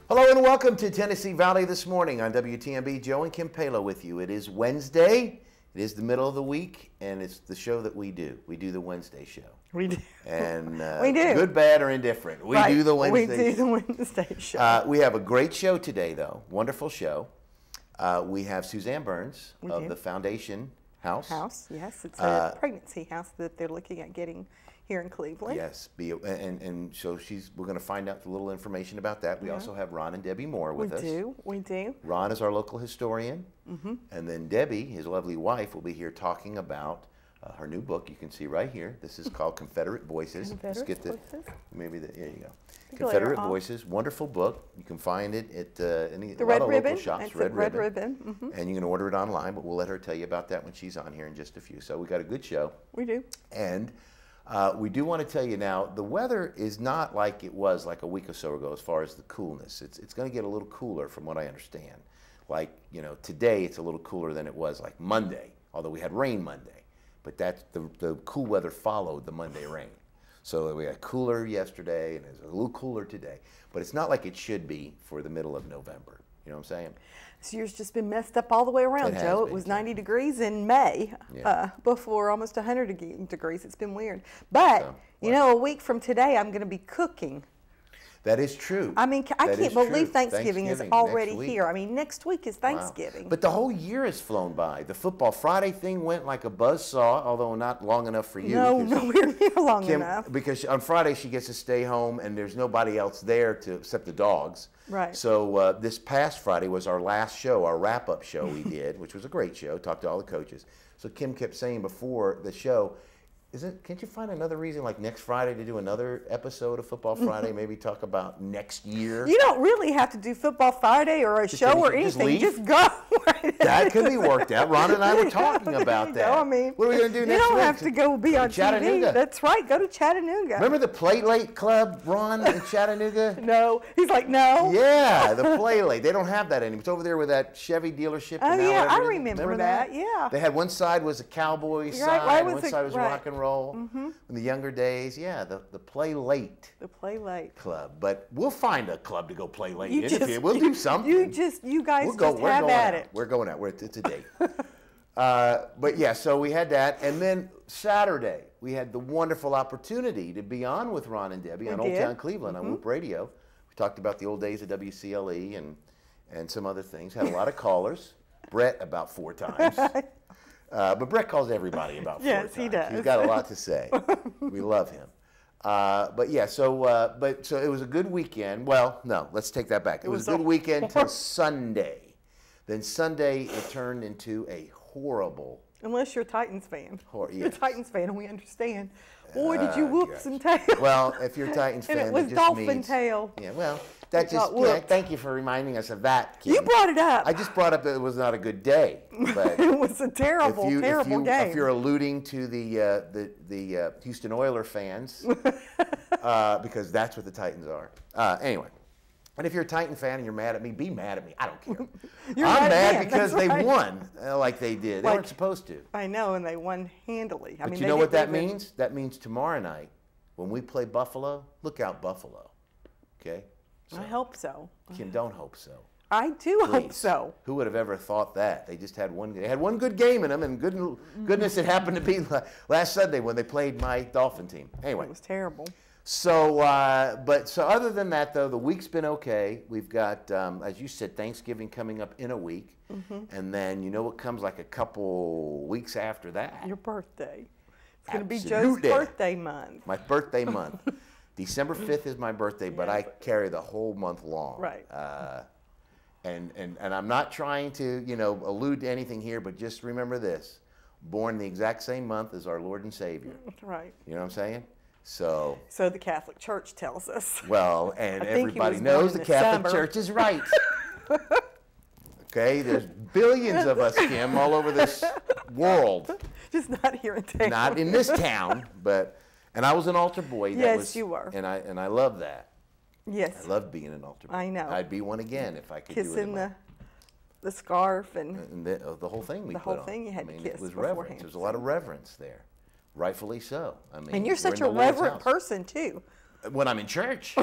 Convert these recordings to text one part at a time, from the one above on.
Hello and welcome to Tennessee Valley this morning on WTNB. Joe and Kim Palo with you. It is Wednesday. It is the middle of the week, and it's the show that we do. We do the Wednesday show. We do. And we do. Good, bad, or indifferent. We do the Wednesday show. We do the Wednesday show. We have a great show today, though. Wonderful show. We have Suzanne Burns of the Foundation House. Yes. It's a pregnancy house that they're looking at getting here in Cleveland. Yes, and so we're going to find out a little information about that. We also have Ron and Debbie Moore with us. We do. Ron is our local historian, and then Debbie, his lovely wife, will be here talking about her new book. You can see right here. This is called Confederate Voices. Let's get the, maybe the, there you go. Confederate Voices, wonderful book. You can find it at a lot of local shops. Red Ribbon. And you can order it online, but we'll let her tell you about that when she's on here in just a few. So we got a good show. We do. And we do want to tell you now, the weather is not like it was like a week or so ago as far as the coolness. It's going to get a little cooler from what I understand. Like, you know, today it's a little cooler than it was like Monday, although we had rain Monday. But that's the cool weather followed the Monday rain. So we had cooler yesterday and it's a little cooler today. But it's not like it should be for the middle of November. You know what I'm saying? This year's just been messed up all the way around, Joe. It was 90 degrees in May before almost 100 degrees. It's been weird. But, you know, a week from today, I'm going to be cooking. That is true. I mean, I can't believe Thanksgiving is already here. I mean, next week is Thanksgiving. Wow. But the whole year has flown by. The Football Friday thing went like a buzzsaw, although not long enough for you. No, nowhere near long enough. Because on Friday she gets to stay home and there's nobody else there except the dogs. Right. So this past Friday was our last show, our wrap-up show we did, which was a great show. Talked to all the coaches. So Kim kept saying before the show, can't you find another reason like next Friday to do another episode of Football Friday? Maybe talk about next year. You don't really have to do Football Friday or a show or anything. Just go. That could be worked out. Ron and I were talking about that. I mean, what are we going to do next week? You don't have to go be on Chattanooga. TV. That's right. Go to Chattanooga. Remember the Play Late Club, Ron, in Chattanooga? No. He's like, no. Yeah, the Play Late. They don't have that anymore. It's over there with that Chevy dealership. Oh, yeah, I remember that. Yeah. They had one side was a cowboy side, one side was rock and roll. In the younger days, yeah, the Play Late. The Play Late Club. But we'll find a club to go play late in. We'll do something. You guys just have at it. We're going out. It's a date. But yeah, so we had that. And then Saturday, we had the wonderful opportunity to be on with Ron and Debbie on Old Town Cleveland on Whoop Radio. We talked about the old days of WCLE and some other things. Had a lot of callers. Brett about 4 times. But Brett calls everybody about 4 times. Yes, he does. He's got a lot to say. We love him. But yeah, so it was a good weekend. Well, no, let's take that back. It was a good weekend till Sunday. Then Sunday it turned into a horrible. Unless you're a Titans fan. Yes. You're a Titans fan, and we understand. Boy, did you whoop some tail. Well, if you're a Titans fan, and it was just dolphin means, tail. Yeah, well, that just thank you for reminding us of that, Kim. You brought it up. I just brought up that it was not a good day. But it was a terrible game. If you're alluding to the Houston Oilers fans, because that's what the Titans are. Anyway. And if you're a Titan fan and you're mad at me, be mad at me. I don't care. I'm mad because they won like they did. They weren't supposed to. I know, and they won handily. But you know what that means? That means tomorrow night when we play Buffalo, look out Buffalo. Okay? I hope so. Kim, don't hope so. I do hope so. Who would have ever thought that? They just had one good game in them, and goodness it happened to be last Sunday when they played my Dolphin team. Anyway. It was terrible. So, so other than that, though, the week's been okay. We've got, as you said, Thanksgiving coming up in a week. And then, you know what comes like a couple weeks after that? Your birthday. It's going to be Joe's birthday month. My birthday month. December 5th is my birthday, but I carry the whole month long. Right. And I'm not trying to, allude to anything here, but just remember this. Born the exact same month as our Lord and Savior. Right. You know what I'm saying? So the Catholic Church tells us. Well, and everybody knows the Catholic Church is right. Okay, there's billions of us, Kim, all over this world. Just not here in town. Not in this town, and I was an altar boy. Yes, you were. And I love that. Yes. I love being an altar boy. I know. I'd be one again if I could do it. Kissing the scarf and the whole thing we put on. The whole thing you had to kiss it was beforehand. reverence. There's a lot of reverence there. Rightfully so. And you're such a reverent person, too. When I'm in church.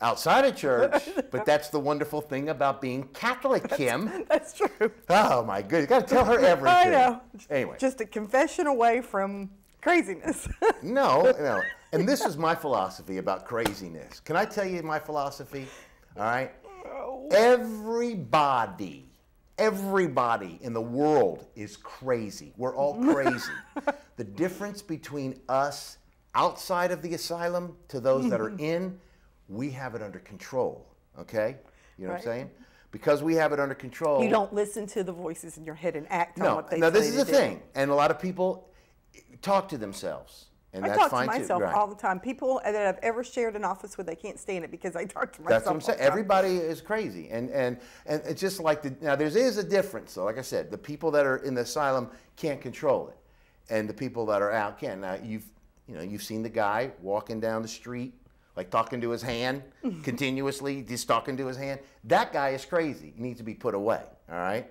outside of church, but that's the wonderful thing about being Catholic, Kim. That's true. Oh my goodness, got to tell her everything. I know. Anyway. Just a confession away from craziness. No. And this is my philosophy about craziness. Can I tell you my philosophy? All right? Oh. Everybody in the world is crazy. We're all crazy. The difference between us outside of the asylum to those that are in, we have it under control, okay? You know what I'm saying? Because we have it under control. You don't listen to the voices in your head and act on what they say. No, this is the thing. And a lot of people talk to themselves. And I that's talk fine to myself too. all the time. People that I've ever shared an office with, they can't stand it because I talk to myself. That's what I'm saying. Everybody is crazy, and it's just like now there is a difference. So, like I said, the people that are in the asylum can't control it, and the people that are out can. Now you've seen the guy walking down the street, like talking to his hand continuously, just talking to his hand. That guy is crazy. He needs to be put away. All right.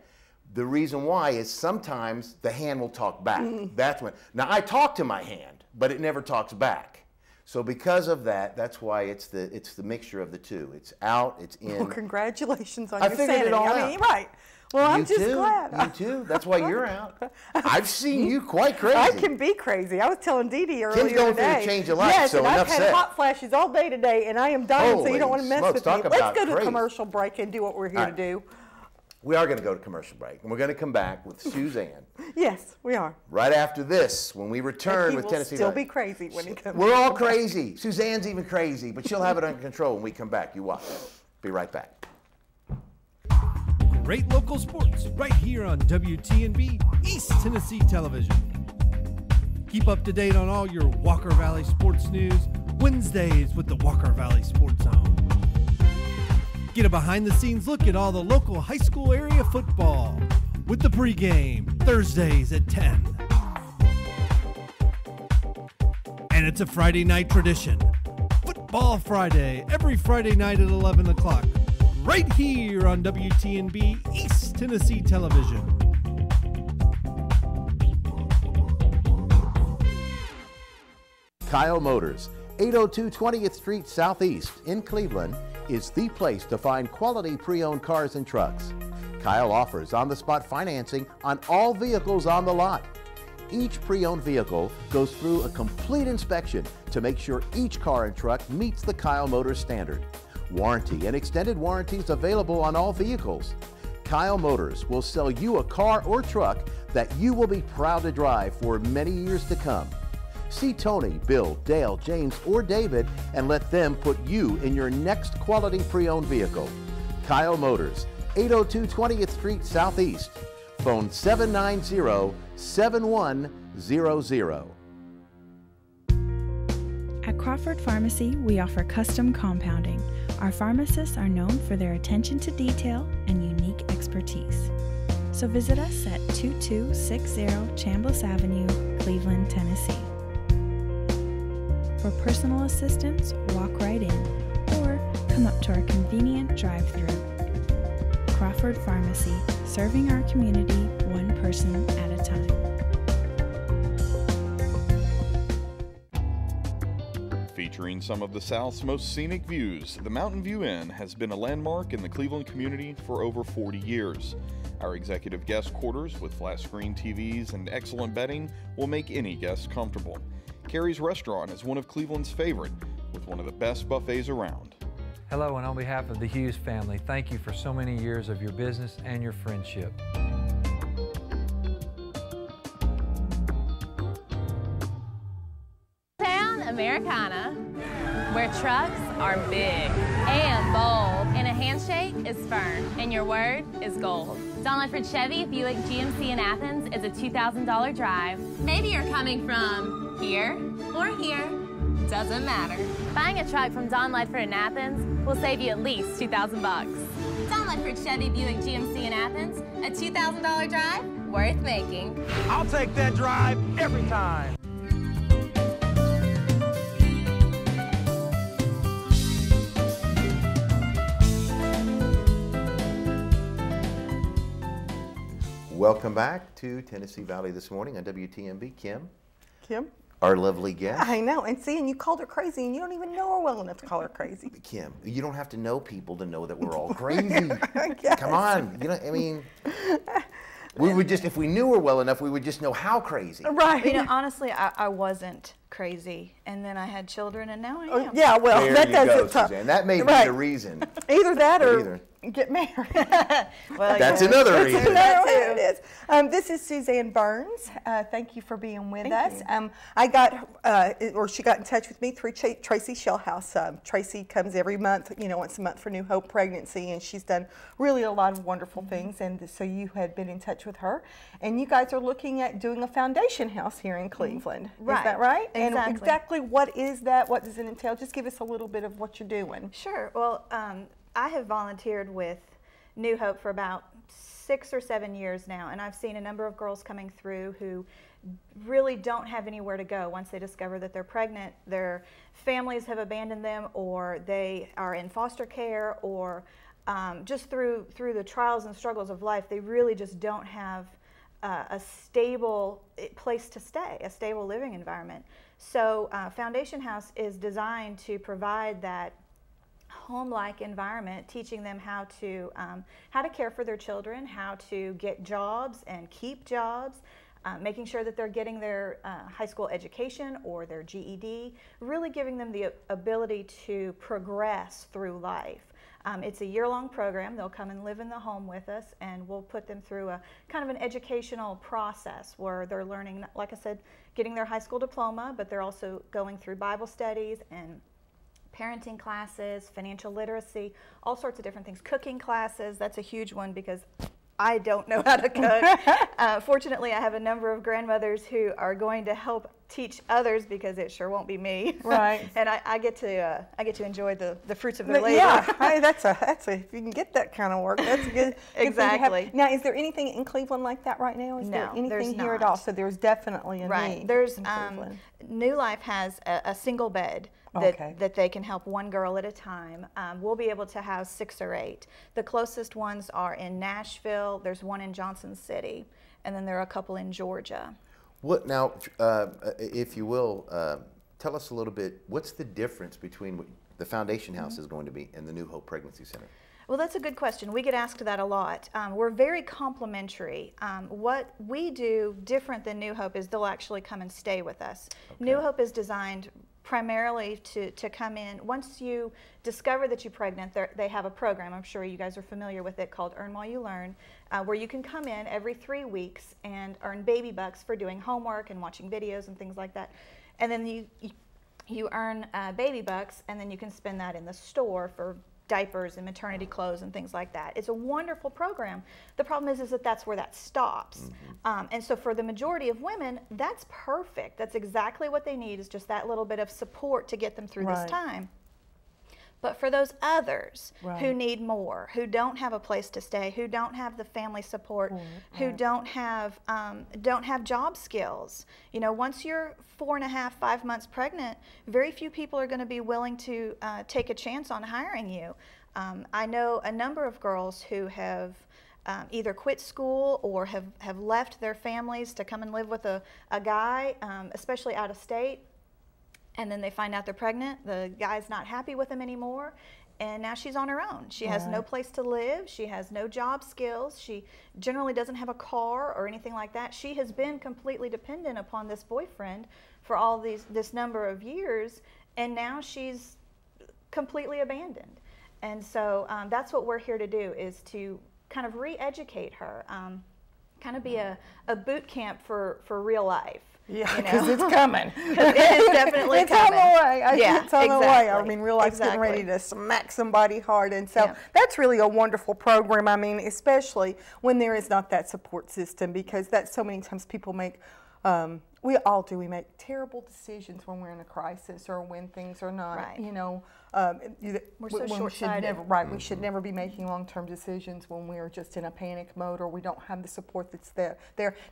The reason why is sometimes the hand will talk back. That's when. Now I talk to my hand, but it never talks back. So because of that, that's why it's the mixture of the two. It's out, it's in. Well, congratulations on I your figured sanity. it all I out. mean, right. Well, I'm just glad. You too. That's why you're out. I've seen you quite crazy. I can be crazy. I was telling Dee Dee earlier Kim's going today. through a change of life, yes, so and enough I've had said. hot flashes all day today, and I am dying, so you don't want to mess Holy with smokes, me. talk Let's go to about a crazy. commercial break and do what we're here to do. We are going to go to commercial break, and we're going to come back with Suzanne. Yes, we are. Right after this, when we return with Tennessee. He will still be crazy when he comes back. We're all crazy. Suzanne's even crazy, but she'll have it under control when we come back. You watch. Be right back. Great local sports right here on WTNB East Tennessee Television. Keep up to date on all your Walker Valley sports news Wednesdays with the Walker Valley Sports Zone. Get a behind-the-scenes look at all the local high school area football with the pregame Thursdays at 10. And it's a Friday night tradition. Football Friday, every Friday night at 11 o'clock, right here on WTNB East Tennessee Television. Kyle Motors, 802 20th Street Southeast in Cleveland, is the place to find quality pre-owned cars and trucks. Kyle offers on-the-spot financing on all vehicles on the lot. Each pre-owned vehicle goes through a complete inspection to make sure each car and truck meets the Kyle Motors standard. Warranty and extended warranties available on all vehicles. Kyle Motors will sell you a car or truck that you will be proud to drive for many years to come. See Tony, Bill, Dale, James, or David and let them put you in your next quality pre-owned vehicle. Kyle Motors, 802 20th Street Southeast. Phone 790-7100. At Crawford Pharmacy, we offer custom compounding. Our pharmacists are known for their attention to detail and unique expertise. So visit us at 2260 Chambliss Avenue, Cleveland, Tennessee. For personal assistance, walk right in or come up to our convenient drive-thru. Crawford Pharmacy, serving our community one person at a time. Featuring some of the South's most scenic views, the Mountain View Inn has been a landmark in the Cleveland community for over 40 years. Our executive guest quarters with flat screen TVs and excellent bedding will make any guest comfortable. Carrie's Restaurant is one of Cleveland's favorite, with one of the best buffets around. Hello, and on behalf of the Hughes family, thank you for so many years of your business and your friendship. Town Americana, where trucks are big and bold, and a handshake is firm, and your word is gold. Don Ledford Chevy Buick GMC in Athens is a $2,000 drive. Maybe you're coming from here or here, doesn't matter. Buying a truck from Don Ledford in Athens will save you at least $2,000. Don Ledford Chevy Buick GMC in Athens, a $2,000 drive worth making. I'll take that drive every time. Welcome back to Tennessee Valley this morning on WTNB. Kim? Kim? our lovely guest. I know, and you called her crazy, and you don't even know her well enough to call her crazy. Kim, you don't have to know people to know that we're all crazy. Come on, I mean, we would just, if we knew her well enough, we would just know how crazy. Right. Honestly, I wasn't crazy, and then I had children, and now I am. Yeah, well, there that you go, doesn't. Suzanne. That may be the reason. Either that or get married. Well, that's another reason. It is. This is Suzanne Burns. Thank you for being with us. I got, she got in touch with me through Tracy Shellhouse. Tracy comes every month, once a month for New Hope Pregnancy, and she's done really a lot of wonderful things. And so you had been in touch with her, and you guys are looking at doing a foundation house here in Cleveland. Right. Is that right? Exactly. And exactly what is that? What does it entail? Just give us a little bit of what you're doing. Sure. Well, I have volunteered with New Hope for about 6 or 7 years now, and I've seen a number of girls coming through who really don't have anywhere to go once they discover that they're pregnant. Their families have abandoned them, or they are in foster care, or just through the trials and struggles of life, they really just don't have a stable place to stay, a stable living environment. So Foundation House is designed to provide that home-like environment, teaching them how to care for their children, how to get jobs and keep jobs, making sure that they're getting their high school education or their GED, really giving them the ability to progress through life. It's a year-long program. They'll come and live in the home with us, and we'll put them through a kind of an educational process where they're learning, like I said, getting their high school diploma, but they're also going through Bible studies and parenting classes, financial literacy, all sorts of different things. Cooking classes, that's a huge one because I don't know how to cook. Fortunately, I have a number of grandmothers who are going to help teach others because it sure won't be me. Right. And I get to enjoy the fruits of their labor. Yeah, that's a if you can get that kind of work, that's good. Exactly. Now, is there anything in Cleveland like that right now? Is there anything here at all? So there's definitely a need. There's New Life has a single bed that they can help one girl at a time. We'll be able to house 6 or 8. The closest ones are in Nashville. There's one in Johnson City, and then there are a couple in Georgia. What now, if you will, tell us a little bit, what's the difference between what the Foundation House is going to be and the New Hope Pregnancy Center? Well, that's a good question. We get asked that a lot. We're very complementary. What we do different than New Hope is they'll actually come and stay with us. Okay. New Hope is designed primarily to come in. Once you discover that you're pregnant, they have a program, I'm sure you guys are familiar with it, called Earn While You Learn, where you can come in every 3 weeks and earn baby bucks for doing homework and watching videos and things like that. And then you earn baby bucks, and then you can spend that in the store for diapers and maternity clothes and things like that. It's a wonderful program. The problem is that that's where that stops. Mm-hmm. And so for the majority of women, that's perfect. That's exactly what they need, is just that little bit of support to get them through this time. But for those others who need more, who don't have a place to stay, who don't have the family support, who don't have job skills, once you're 4.5, 5 months pregnant, very few people are going to be willing to take a chance on hiring you. I know a number of girls who have either quit school or have left their families to come and live with a guy, especially out of state. And then they find out they're pregnant, the guy's not happy with them anymore, and now she's on her own. She has no place to live, she has no job skills, she generally doesn't have a car or anything like that. She has been completely dependent upon this boyfriend for all this number of years, and now she's completely abandoned. And so that's what we're here to do, is to kind of re-educate her, kind of be a boot camp for real life. Yeah, because it's coming. It is definitely coming. It's on the way. It's on the way. I mean, real life's getting Exactly. ready to smack somebody hard. And so that's really a wonderful program. I mean, especially when there is not that support system, because that's so many times people make, we all do, we make terrible decisions when we're in a crisis or when things are not, we're so short-sighted. We should never be making long-term decisions when we're just in a panic mode or we don't have the support that's there.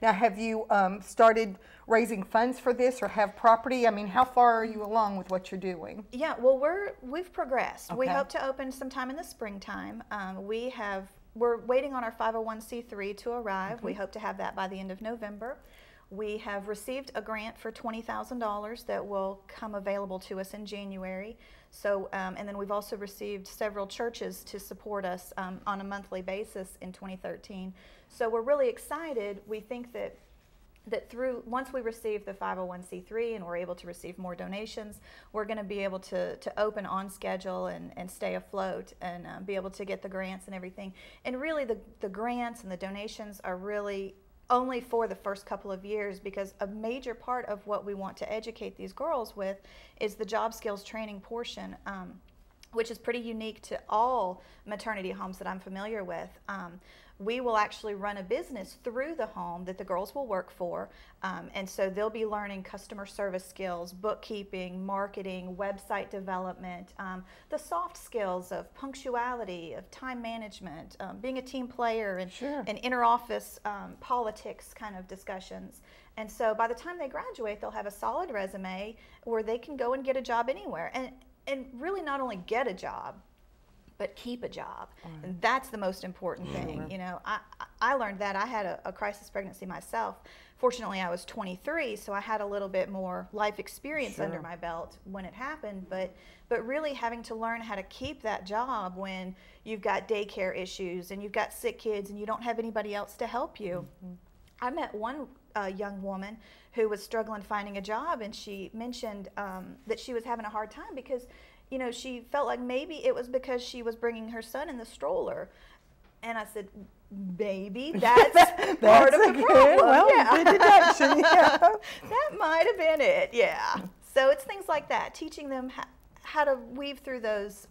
Now, have you started raising funds for this or have property? I mean, how far are you along with what you're doing? Yeah, well, we've progressed. We hope to open sometime in the springtime. We're waiting on our 501c3 to arrive. We hope to have that by the end of November. We have received a grant for $20,000 that will come available to us in January. So, and then we've also received several churches to support us on a monthly basis in 2013. So we're really excited. We think that through, once we receive the 501c3 and we're able to receive more donations, we're going to be able to open on schedule and stay afloat and be able to get the grants and everything. And really the grants and the donations are really only for the first couple of years, because a major part of what we want to educate these girls with is the job skills training portion, which is pretty unique to all maternity homes that I'm familiar with. We will actually run a business through the home that the girls will work for, and so they'll be learning customer service skills, bookkeeping, marketing, website development, the soft skills of punctuality, of time management, being a team player, and, and inter-office politics kind of discussions. And so by the time they graduate, they'll have a solid resume where they can go and get a job anywhere, and really not only get a job, but keep a job. And that's the most important thing. You know, I learned that. I had a crisis pregnancy myself. Fortunately, I was 23, so I had a little bit more life experience under my belt when it happened, but really having to learn how to keep that job when you've got daycare issues and you've got sick kids and you don't have anybody else to help you. I met one young woman who was struggling finding a job, and she mentioned that she was having a hard time because, you know, she felt like maybe it was because she was bringing her son in the stroller. And I said, maybe that's part of the problem. Good deduction. That might have been it, So it's things like that, teaching them how to weave through those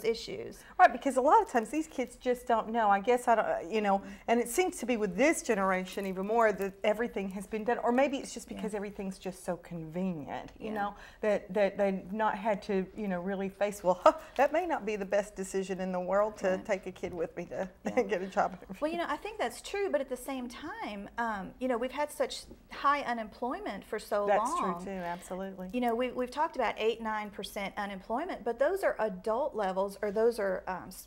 issues. Right, because a lot of times these kids just don't know. I guess I don't, you know, and it seems to be with this generation even more that everything has been done, or maybe it's just because everything's just so convenient, you know, that they've not had to, you know, really face, well, that may not be the best decision in the world to take a kid with me to get a job. Well, you know, I think that's true, but at the same time, you know, we've had such high unemployment for so long. That's true too, absolutely. You know, we've talked about 8-9% unemployment, but those are adult levels, or those are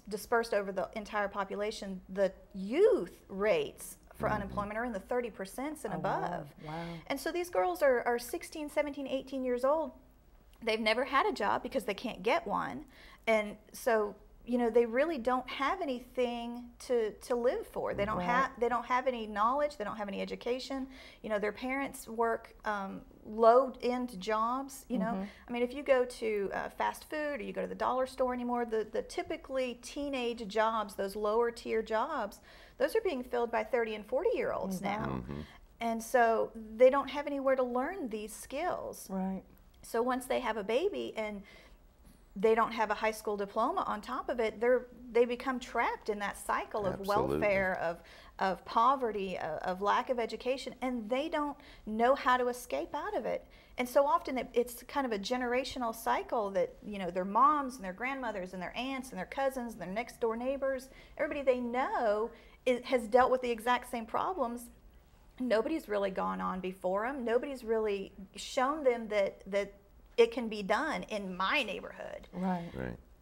dispersed over the entire population. The youth rates for unemployment are in the 30% and above. Wow. And so these girls are 16, 17, 18 years old. They've never had a job because they can't get one. And so, you know, they really don't have anything to live for. They don't have any knowledge. They don't have any education. You know, their parents work low-end jobs. You know, I mean, if you go to fast food or you go to the dollar store anymore, the typically teenage jobs, those lower-tier jobs, those are being filled by 30 and 40-year-olds now. And so they don't have anywhere to learn these skills. Right. So once they have a baby and they don't have a high school diploma on top of it, they become trapped in that cycle of welfare, of poverty, of lack of education, and they don't know how to escape out of it. And so often it's kind of a generational cycle that, you know, their moms and their grandmothers and their aunts and their cousins and their next door neighbors, everybody they know has dealt with the exact same problems. Nobody's really gone on before them. Nobody's really shown them that it can be done in my neighborhood. Right.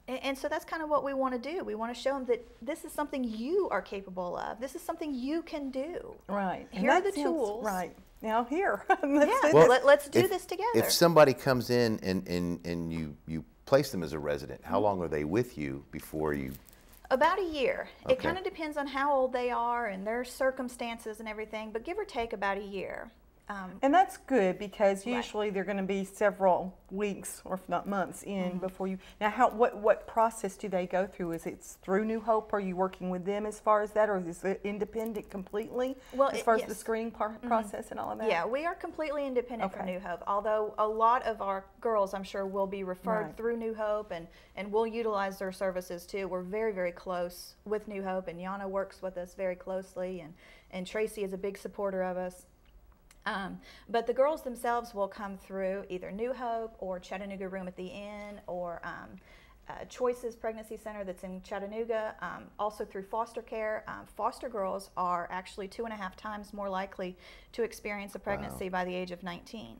And so that's kind of what we want to do. We want to show them that this is something you are capable of. This is something you can do. Right. Here are the tools. Right. Now here. Let's do this together. If somebody comes in and you place them as a resident, how long are they with you before you? About a year. Okay. It kind of depends on how old they are and their circumstances and everything, but give or take about a year. And that's good, because usually they're going to be several weeks, or if not months, in before you. Now, what process do they go through? Is it through New Hope? Are you working with them as far as that, or is it independent completely? Well, as far as the screening process and all of that. Yeah, we are completely independent from New Hope. Although a lot of our girls, I'm sure, will be referred through New Hope, and we'll utilize their services too. We're very, very close with New Hope, and Yana works with us very closely, and Tracy is a big supporter of us. But the girls themselves will come through either New Hope or Chattanooga Room at the Inn, or Choices Pregnancy Center that's in Chattanooga, also through foster care. Foster girls are actually 2.5 times more likely to experience a pregnancy by the age of 19.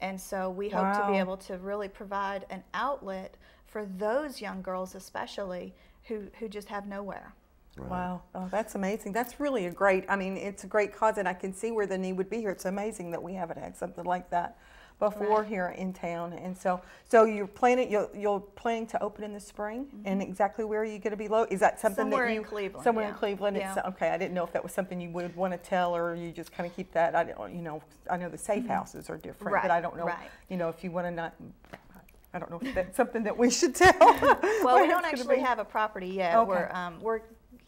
And so we hope to be able to really provide an outlet for those young girls especially who just have nowhere. Right. Wow, oh, that's amazing. That's really a great, I mean, it's a great cause, and I can see where the need would be here. It's amazing that we haven't had something like that before here in town. And so you're planning, you're planning to open in the spring, and exactly where are you going to be located? Is that something somewhere that you in Cleveland? Somewhere in Cleveland. Yeah. It's, okay, I didn't know if that was something you would want to tell, or you just kind of keep that. I don't, you know, I know the safe houses are different, but I don't know, you know, if you want to not. I don't know if that's something that we should tell. Well, we don't actually have a property yet. Okay. We're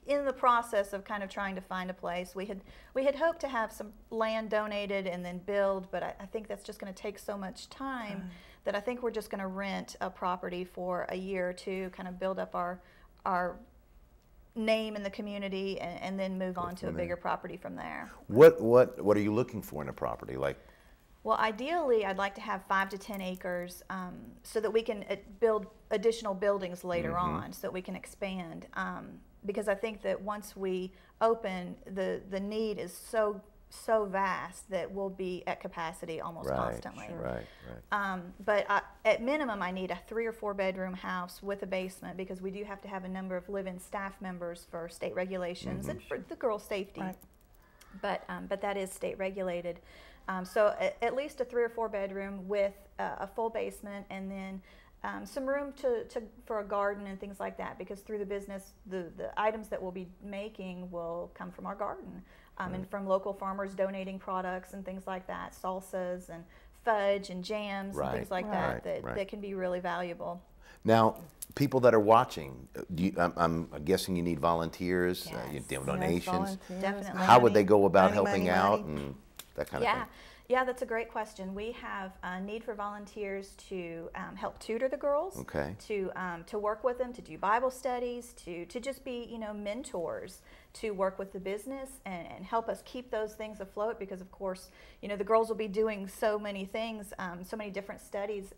in the process of kind of trying to find a place. We had hoped to have some land donated and then build, but I think that's just going to take so much time that I think we're just going to rent a property for a year or two, kind of build up our name in the community, and then move on to a bigger property from there. What are you looking for in a property? Like, well, ideally, I'd like to have 5 to 10 acres so that we can build additional buildings later on, so that we can expand. Because I think that once we open, the need is so vast that we'll be at capacity almost constantly. But at minimum, I need a 3 or 4 bedroom house with a basement, because we do have to have a number of live-in staff members for state regulations and for the girls' safety. But that is state regulated. So at least a 3 or 4 bedroom with a full basement, and then some room for a garden and things like that, because through the business, the items that we'll be making will come from our garden, and from local farmers donating products and things like that, salsas and fudge and jams and things like that can be really valuable. Now, people that are watching, I'm guessing you need volunteers, donations. Definitely. How would they go about helping out and that kind of thing? Yeah, that's a great question. We have a need for volunteers to help tutor the girls, to work with them, to do Bible studies, to just be, mentors, to work with the business and help us keep those things afloat, because of course, the girls will be doing so many things, so many different studies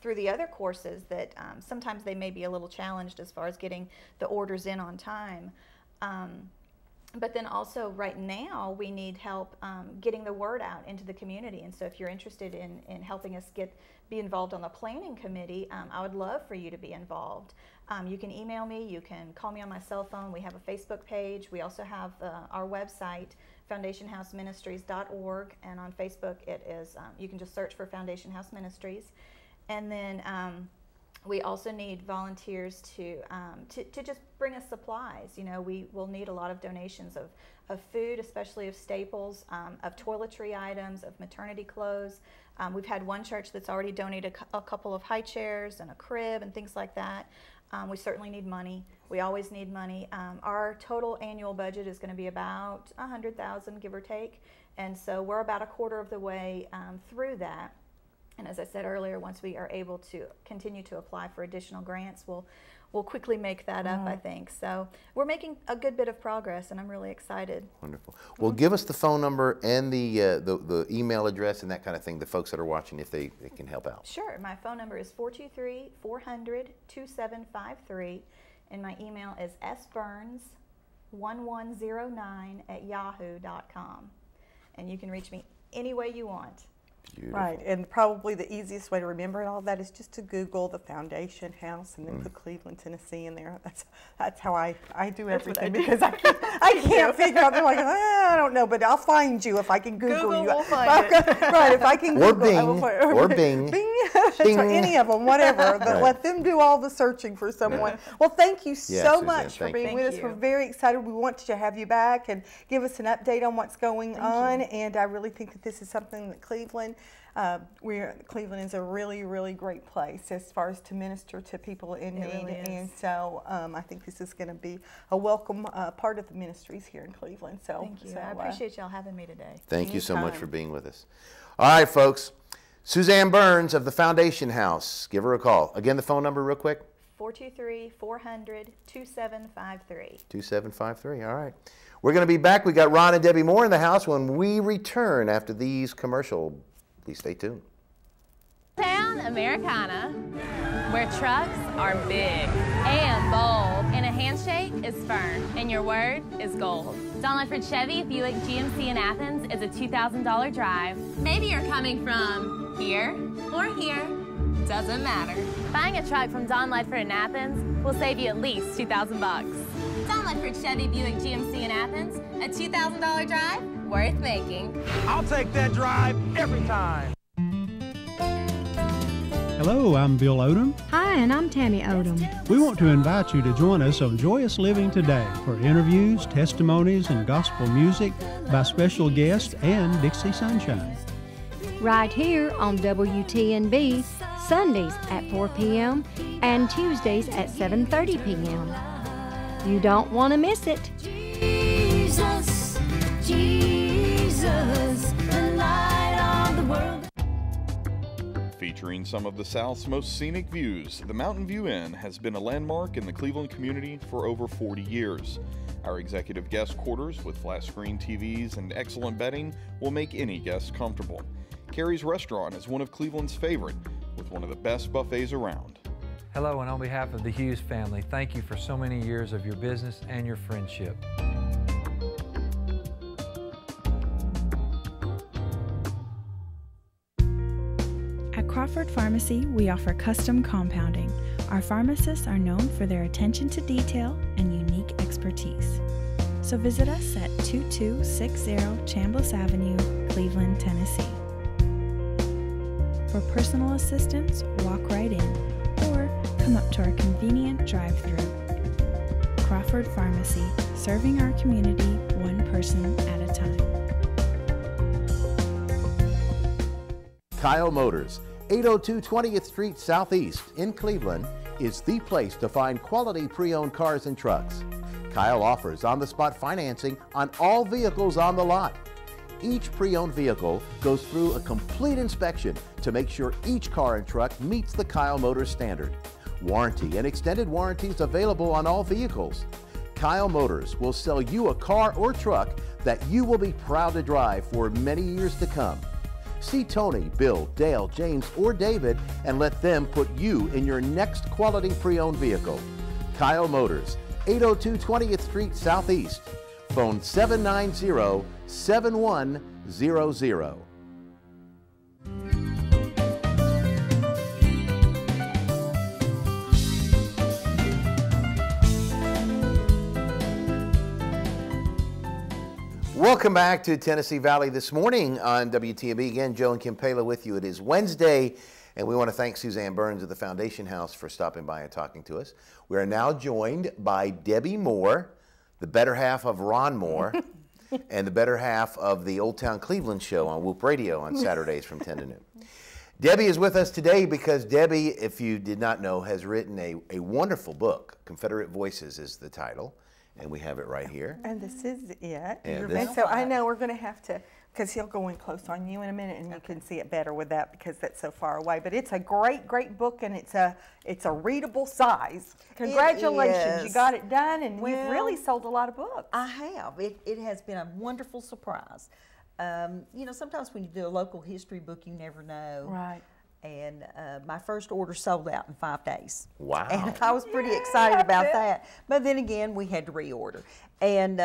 through the other courses that sometimes they may be a little challenged as far as getting the orders in on time. But then also right now we need help getting the word out into the community. And so if you're interested in helping us be involved on the planning committee, I would love for you to be involved. You can email me, you can call me on my cell phone. We have a Facebook page. We also have our website, foundationhouseministries.org, and on Facebook it is, you can just search for Foundation House Ministries. And then we also need volunteers to just bring us supplies. We will need a lot of donations of food, especially of staples, of toiletry items, of maternity clothes. We've had one church that's already donated a couple of high chairs and a crib and things like that. We certainly need money. We always need money. Our total annual budget is going to be about $100,000, give or take, and so we're about a quarter of the way through that. And as I said earlier, once we are able to continue to apply for additional grants, we'll quickly make that up, I think. So we're making a good bit of progress, and I'm really excited. Wonderful. Well, give us the phone number and the email address and that kind of thing, the folks that are watching, if they can help out. Sure. My phone number is 423-400-2753, and my email is sburns1109@yahoo.com. And you can reach me any way you want. Beautiful. Right, and probably the easiest way to remember all that is just to Google the Foundation House and then put Cleveland, Tennessee in there. That's how I do everything, because I can't figure out. They're like, I don't know, but I'll find you if I can Google you. Will find it. Right, if I can Or Google, Bing, or Bing. Bing. Any of them, whatever. But let them do all the searching for someone. Well, thank you so much for being with us. We're very excited. We want to have you back and give us an update on what's going on. And I really think that this is something that Cleveland is a really, really great place as far as to minister to people in need. Really is. And so I think this is going to be a welcome part of the ministries here in Cleveland. So thank you. I appreciate y'all having me today. Thank you so much for being with us. All right, folks. Suzanne Burns of the Foundation House. Give her a call. Again, the phone number real quick. 423-400-2753. 2753. All right. We're going to be back. We got Ron and Debbie Moore in the house when we return after these commercials. Please stay tuned. Town Americana, where trucks are big and bold, and a handshake is firm, and your word is gold. Don Ledford Chevy Buick GMC in Athens is a $2,000 drive. Maybe you're coming from here or here, doesn't matter. Buying a truck from Don Ledford in Athens will save you at least $2,000. Don Donald for Chevy Buick GMC in Athens, a $2,000 drive worth making. I'll take that drive every time. Hello, I'm Bill Odom. Hi, and I'm Tammy Odom. We want to invite you to join us on Joyous Living Today for interviews, testimonies, and gospel music by special guests and Dixie Sunshine. Right here on WTNB, Sundays at 4 p.m. and Tuesdays at 7:30 p.m. You don't want to miss it. Jesus, Jesus, the light of the world. Featuring some of the South's most scenic views, the Mountain View Inn has been a landmark in the Cleveland community for over 40 years. Our executive guest quarters with flat screen TVs and excellent bedding will make any guest comfortable. Carrie's Restaurant is one of Cleveland's favorite, with one of the best buffets around. Hello, and on behalf of the Hughes family, thank you for so many years of your business and your friendship. At Crawford Pharmacy, we offer custom compounding. Our pharmacists are known for their attention to detail and unique expertise. So visit us at 2260 Chambliss Avenue, Cleveland, Tennessee. For personal assistance, walk right in or come up to our convenient drive-thru. Crawford Pharmacy, serving our community one person at a time. Kyle Motors, 802 20th Street Southeast in Cleveland, is the place to find quality pre-owned cars and trucks. Kyle offers on-the-spot financing on all vehicles on the lot. Each pre-owned vehicle goes through a complete inspection to make sure each car and truck meets the Kyle Motors standard. Warranty and extended warranties available on all vehicles. Kyle Motors will sell you a car or truck that you will be proud to drive for many years to come. See Tony, Bill, Dale, James, or David and let them put you in your next quality pre-owned vehicle. Kyle Motors, 802 20th Street Southeast. Phone 790-7100. Welcome back to Tennessee Valley this morning on WTNB. Again, Joe and Kim Palo with you. It is Wednesday, and we want to thank Suzanne Burns of the Foundation House for stopping by and talking to us. We are now joined by Debbie Moore, the better half of Ron Moore, and the better half of the Old Town Cleveland show on Whoop Radio on Saturdays from 10 to noon. Debbie is with us today because Debbie, if you did not know, has written a wonderful book. Confederate Voices is the title. And we have it right here. And this is it. And so I know we're going to have to, because he'll go in close on you in a minute, and you can see it better with that because that's so far away. But it's a great, great book, and it's a readable size. Congratulations, you got it done, and you've really sold a lot of books. I have. It has been a wonderful surprise. You know, sometimes when you do a local history book, you never know. Right. And my first order sold out in 5 days. Wow. And I was pretty excited about that. But then again, we had to reorder. And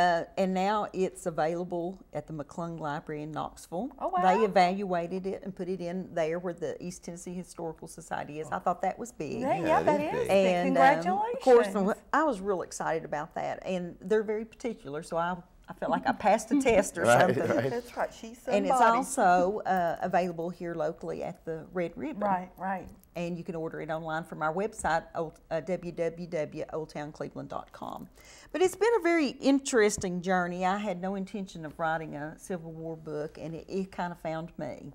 now it's available at the McClung Library in Knoxville. Oh, wow. They evaluated it and put it in there where the East Tennessee Historical Society is. I thought that was big. Yeah, that is big. And Congratulations. Of course, I was real excited about that. And they're very particular, so I felt like I passed a test or something. Right. That's right. She's somebody. And it's also available here locally at the Red Ribbon. Right. And you can order it online from our website, www.oldtowncleveland.com. But it's been a very interesting journey. I had no intention of writing a Civil War book, and it kind of found me.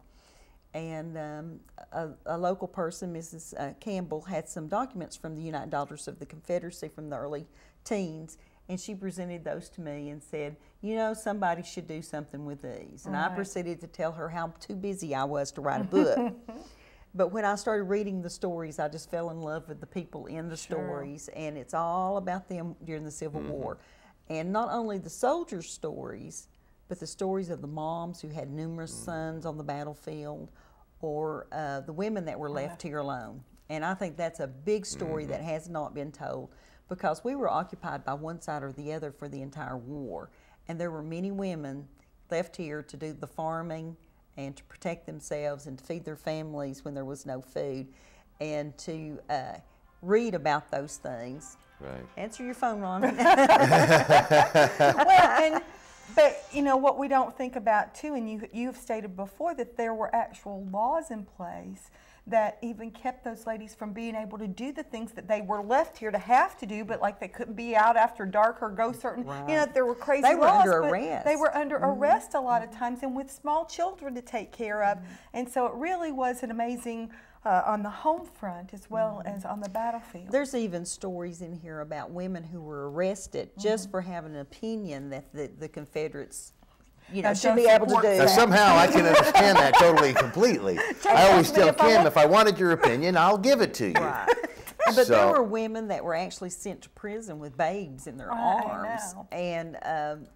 And a local person, Mrs. Campbell, had some documents from the United Daughters of the Confederacy from the early teens. And she presented those to me and said, you know, somebody should do something with these. And I proceeded to tell her how too busy I was to write a book. But when I started reading the stories, I just fell in love with the people in the stories. And it's all about them during the Civil War. And not only the soldiers' stories, but the stories of the moms who had numerous sons on the battlefield, or the women that were left here alone. And I think that's a big story that has not been told, because we were occupied by one side or the other for the entire war. And there were many women left here to do the farming and to protect themselves and to feed their families when there was no food, and to read about those things. Right. Answer your phone, Ron. But you know what we don't think about too, and you've stated before that there were actual laws in place that even kept those ladies from being able to do the things that they were left here to have to do, but like they couldn't be out after dark or go certain, you know, there were crazy laws. They were under arrest. They were under arrest a lot of times, and with small children to take care of. And so it really was an amazing on the home front as well as on the battlefield. There's even stories in here about women who were arrested just for having an opinion that the Confederates, you know, should be able to do that. Somehow I can understand that totally, completely. I always tell Kim, if I wanted your opinion, I'll give it to you. Right. But there were women that were actually sent to prison with babes in their arms. And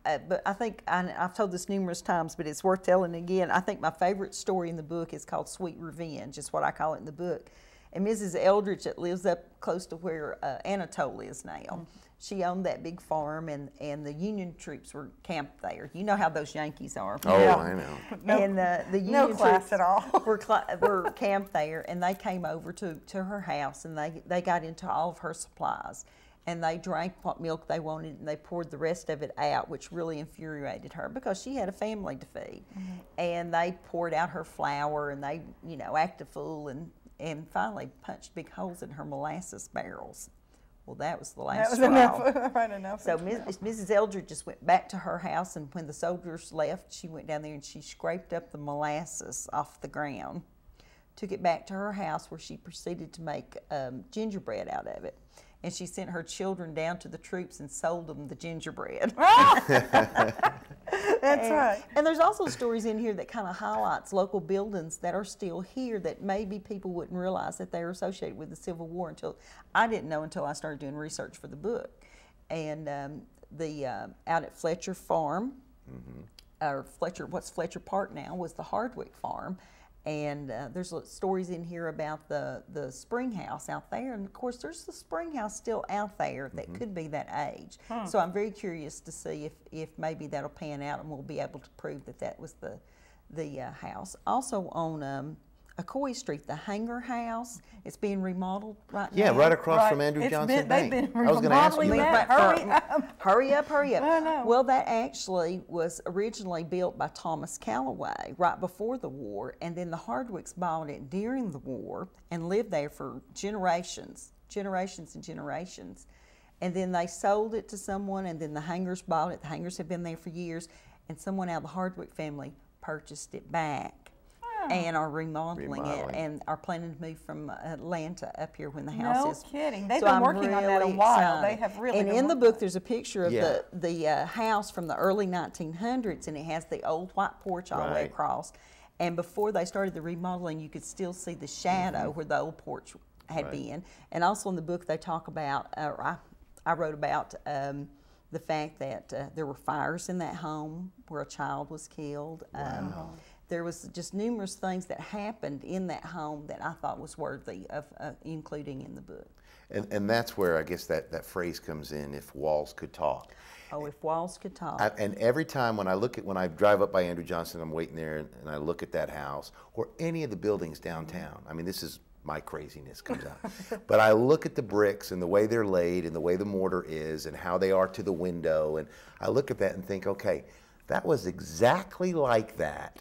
but I think, I've told this numerous times, but it's worth telling again. I think my favorite story in the book is called Sweet Revenge, is what I call it in the book. And Mrs. Eldridge, that lives up close to where Anatole is now, she owned that big farm, and the Union troops were camped there. You know how those Yankees are. Oh, yeah. I know. And the Union troops at all. were camped there, and they came over to her house, and they got into all of her supplies. And they drank what milk they wanted, and they poured the rest of it out, which really infuriated her because she had a family to feed. And they poured out her flour, and they, you know, acted a fool, and finally punched big holes in her molasses barrels. Well, that was the last straw. Enough. So Mrs. Eldridge just went back to her house, and when the soldiers left, she went down there and she scraped up the molasses off the ground, took it back to her house where she proceeded to make gingerbread out of it. And she sent her children down to the troops and sold them the gingerbread. That's right. And there's also stories in here that kind of highlights local buildings that are still here that maybe people wouldn't realize that they were associated with the Civil War until I didn't know until I started doing research for the book. And out at Fletcher Farm, or Fletcher, what's Fletcher Park now, was the Hardwick Farm. And there's stories in here about the spring house out there, and of course there's the spring house still out there that could be that age. So I'm very curious to see if maybe that'll pan out and we'll be able to prove that that was the house. Also on Acoy Street, the Hanger House, it's being remodeled right now. Yeah, right across from Andrew Johnson Bank. They've been I was going to ask you that. Hurry up. Hurry up, hurry up. I know. Well, that actually was originally built by Thomas Callaway right before the war, and then the Hardwicks bought it during the war and lived there for generations and generations. And then they sold it to someone, and then the Hangers bought it. The Hangers have been there for years, and someone out of the Hardwick family purchased it back. And are remodeling it, and are planning to move from Atlanta up here when the house is. No kidding. They've been working on that a while. They have really. And in the book, there's a picture of the house from the early 1900s, and it has the old white porch all the way across. And before they started the remodeling, you could still see the shadow where the old porch had been. And also in the book, they talk about. I wrote about. The fact that there were fires in that home where a child was killed. There was just numerous things that happened in that home that I thought was worthy of including in the book. And that's where I guess that phrase comes in, if walls could talk. Oh, if walls could talk. And every time when I drive up by Andrew Johnson, I'm waiting there and I look at that house or any of the buildings downtown. I mean, this is my craziness comes out. But I look at the bricks and the way they're laid and the way the mortar is and how they are to the window, and I look at that and think, okay, that was exactly like that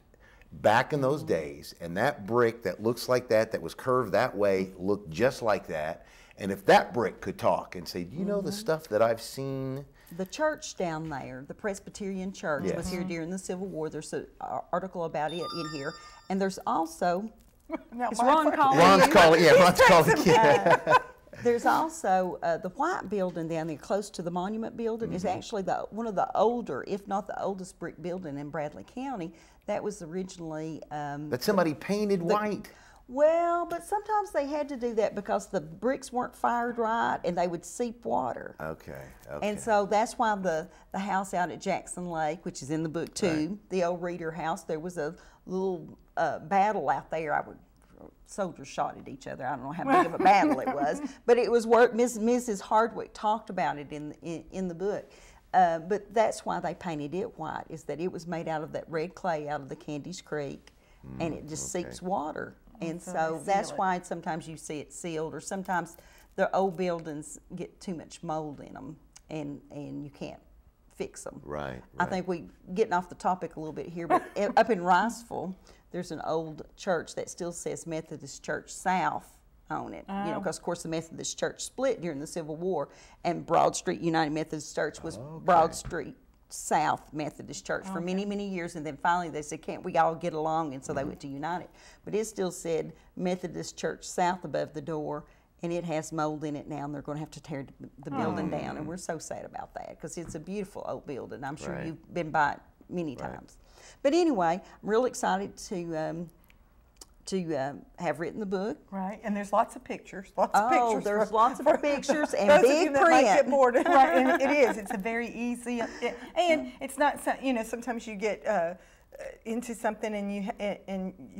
back in those days, and that brick that looks like that was curved that way, looked just like that. And if that brick could talk and say, do you know the stuff that I've seen? The church down there, the Presbyterian church, was here during the Civil War. There's an article about it in here. And there's also, is Ron calling you? Ron's calling, yeah, Ron's calling you. There's also the white building down there close to the Monument Building is actually one of the older, if not the oldest brick building in Bradley County. That was originally... that somebody painted white. Well, but sometimes they had to do that because the bricks weren't fired right and they would seep water. Okay. And so that's why the house out at Jackson Lake, which is in the book too, the old Reeder house, there was a little battle out there. Soldiers shot at each other. I don't know how big of a battle it was, but it was where Mrs. Hardwick talked about it in the book. But that's why they painted it white, is that it was made out of that red clay out of the Candies Creek, and it just seeps water. And so that's why sometimes you see it sealed, or sometimes the old buildings get too much mold in them, and you can't fix them. Right. I think we getting off the topic a little bit here, but up in Riceville, there's an old church that still says Methodist Church South on it. You know, because of course the Methodist Church split during the Civil War, and Broad Street United Methodist Church was Broad Street South Methodist Church for many, many years, and then finally they said, can't we all get along, and so they went to United. But it still said Methodist Church South above the door, and it has mold in it now, and they're going to have to tear the building down, and we're so sad about that, because it's a beautiful old building. I'm sure you've been by it many times. But anyway, I'm real excited to have written the book. Right, and there's lots of pictures. Lots of pictures. There's lots of pictures and those big of you that print. might get bored. Right, and it is. It's a very easy, and it's not. You know, sometimes you get into something and you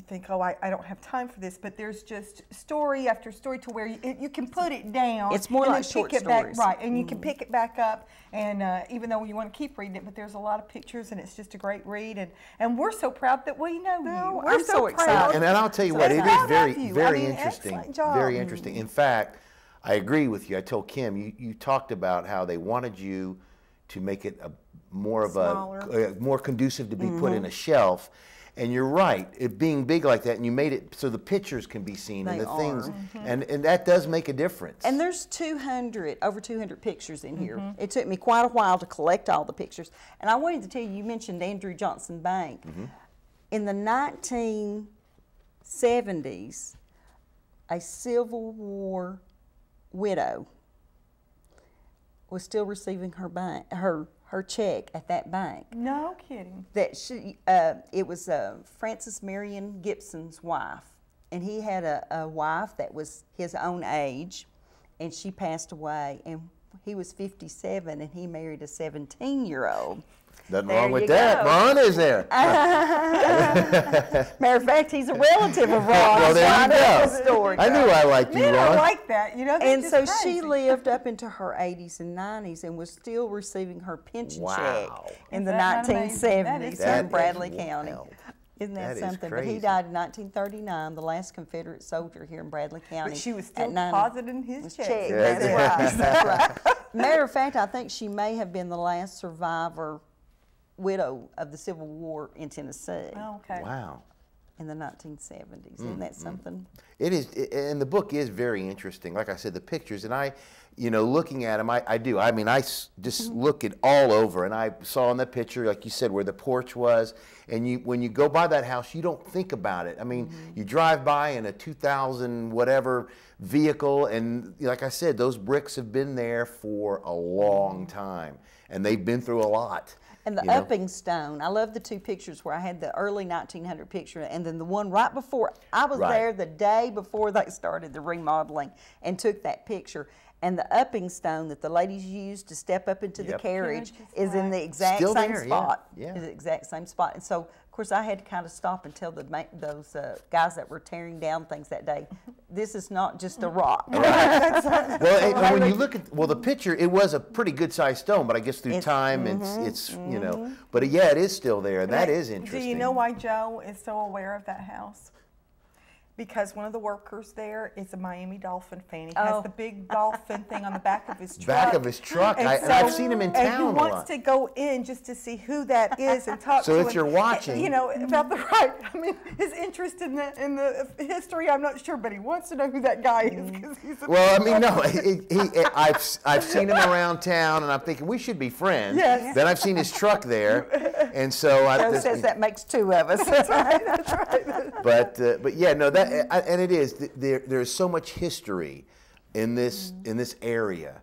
think, oh, I don't have time for this. But there's just story after story to where you can put it down. It's more and like then short pick it back, stories. right? And you can pick it back up. And even though you want to keep reading it, but there's a lot of pictures, and it's just a great read. And we're so proud that we know you. We're I'm so excited. And I'll tell you what, it is very interesting. Very interesting. In fact, I agree with you. I told Kim, you talked about how they wanted you to make it more conducive to be put in a shelf. And you're right, it being big like that, and you made it so the pictures can be seen and the things, and that does make a difference. And there's over 200 pictures in here. It took me quite a while to collect all the pictures. And I wanted to tell you, you mentioned Andrew Johnson Bank. In the 1970s, a Civil War widow was still receiving her check at that bank. No kidding. That it was Francis Marion Gibson's wife, and he had a wife that was his own age, and she passed away, and he was 57, and he married a 17-year-old. Nothing wrong with that. Ron is there. Matter of fact, he's a relative of Ron. Well, there you go. I knew I liked you, Ron. I like that. You know, and so she lived up into her 80s and 90s and was still receiving her pension check in the 1970s here in Bradley County. Isn't that something? But he died in 1939, the last Confederate soldier here in Bradley County. But she was still depositing his check. That's right. That's right. Matter of fact, I think she may have been the last survivor widow of the Civil War in Tennessee. Oh, okay. Wow. In the 1970s. Isn't that something? It is, and the book is very interesting. Like I said, the pictures, and looking at them, I do. I mean, I just look it all over, and I saw in the picture, like you said, where the porch was, and when you go by that house, you don't think about it. I mean, you drive by in a 2000 whatever vehicle, and like I said, those bricks have been there for a long time, and they've been through a lot. And the upping stone, I love the two pictures where I had the early 1900 picture, and then the one right before. I was there the day before they started the remodeling and took that picture. And the upping stone that the ladies used to step up into the carriage is in the exact same spot. Yeah. Is the exact same spot. And so, of course, I had to kind of stop and tell those guys that were tearing down things that day, this is not just a rock. Well, when you look at the picture, it was a pretty good sized stone, but I guess through time, it's but yeah, it is still there, and that is interesting. Do you know why Joe is so aware of that house? Because one of the workers there is a Miami Dolphin fan. He has the big dolphin thing on the back of his truck. Back of his truck. And I've seen him in town a lot. And he wants to go in just to see who that is and talk to him. So if you're watching. About his interest in the history, I'm not sure, but he wants to know who that guy is. I've seen him around town, and I'm thinking, we should be friends. Yes. Then I've seen his truck there, and so. Joe says that makes two of us. That's right, that's right. But yeah, no, and it is. There's so much history in this area,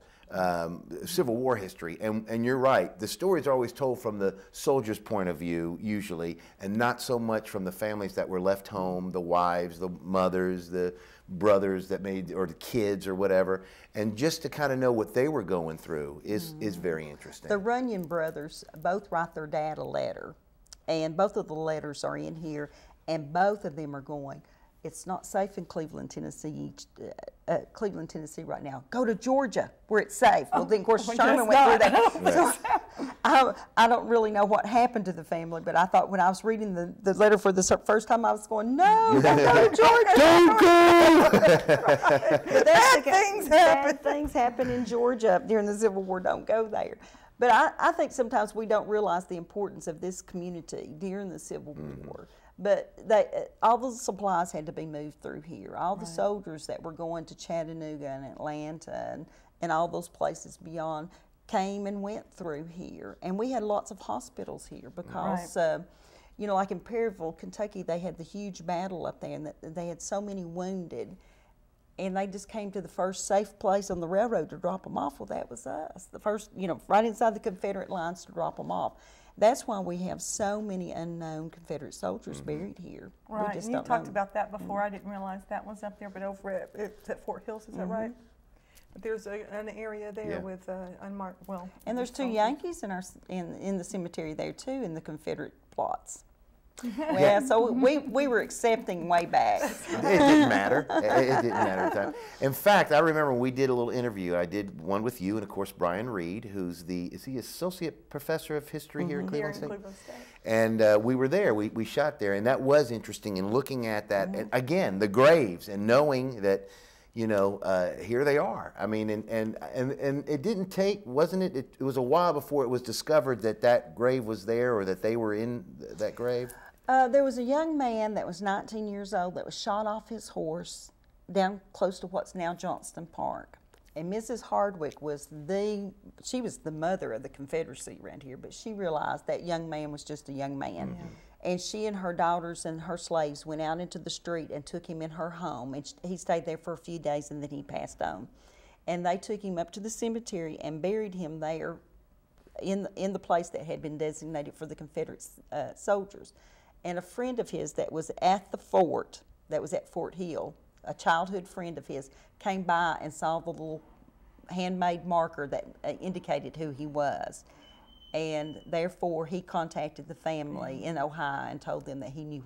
Civil War history, and you're right. The stories are always told from the soldier's point of view, usually, and not so much from the families that were left home, the wives, the mothers, the brothers or the kids or whatever, and just to kind of know what they were going through is very interesting. The Runyon brothers both write their dad a letter, and both of the letters are in here, and both of them are going, it's not safe in Cleveland, Tennessee. Cleveland, Tennessee right now. Go to Georgia where it's safe. Well, then of course Sherman went through that. So, I don't really know what happened to the family, but I thought when I was reading the letter for the first time, I was going, no, don't go to Georgia. Don't go! Bad things happen in Georgia during the Civil War. Don't go there. But I think sometimes we don't realize the importance of this community during the Civil War. But all the supplies had to be moved through here. All the soldiers that were going to Chattanooga and Atlanta and all those places beyond came and went through here. And we had lots of hospitals here because, you know, like in Perryville, Kentucky, they had the huge battle up there, and they had so many wounded. And they just came to the first safe place on the railroad to drop them off. Well, that was us. The first, you know, right inside the Confederate lines to drop them off. That's why we have so many unknown Confederate soldiers buried here. Right, and you talked about that before. I didn't realize that was up there, but over at Fort Hills, is that right? But there's an area there with unmarked, and there's 2 Yankees in the cemetery there too, in the Confederate plots. Well, so we were accepting way back. It didn't matter. It didn't matter at the time. In fact, I remember when we did a little interview. I did one with you and, of course, Brian Reed, who's is he associate professor of history here in Cleveland State? And we were there. We shot there, and that was interesting. And looking at that, and again, the graves, and knowing that, you know, here they are. I mean, and it didn't take, wasn't it? It was a while before it was discovered that that grave was there, or that they were in that grave. There was a young man that was 19 years old that was shot off his horse down close to what's now Johnston Park. And Mrs. Hardwick was she was the mother of the Confederacy around here, but she realized that young man was just a young man. And she and her daughters and her slaves went out into the street and took him in her home. And he stayed there for a few days, and then he passed on. And they took him up to the cemetery and buried him there in the place that had been designated for the Confederate soldiers. And a friend of his that was at the fort, that was at Fort Hill, a childhood friend of his, came by and saw the little handmade marker that indicated who he was. And therefore, he contacted the family in Ohio and told them that he knew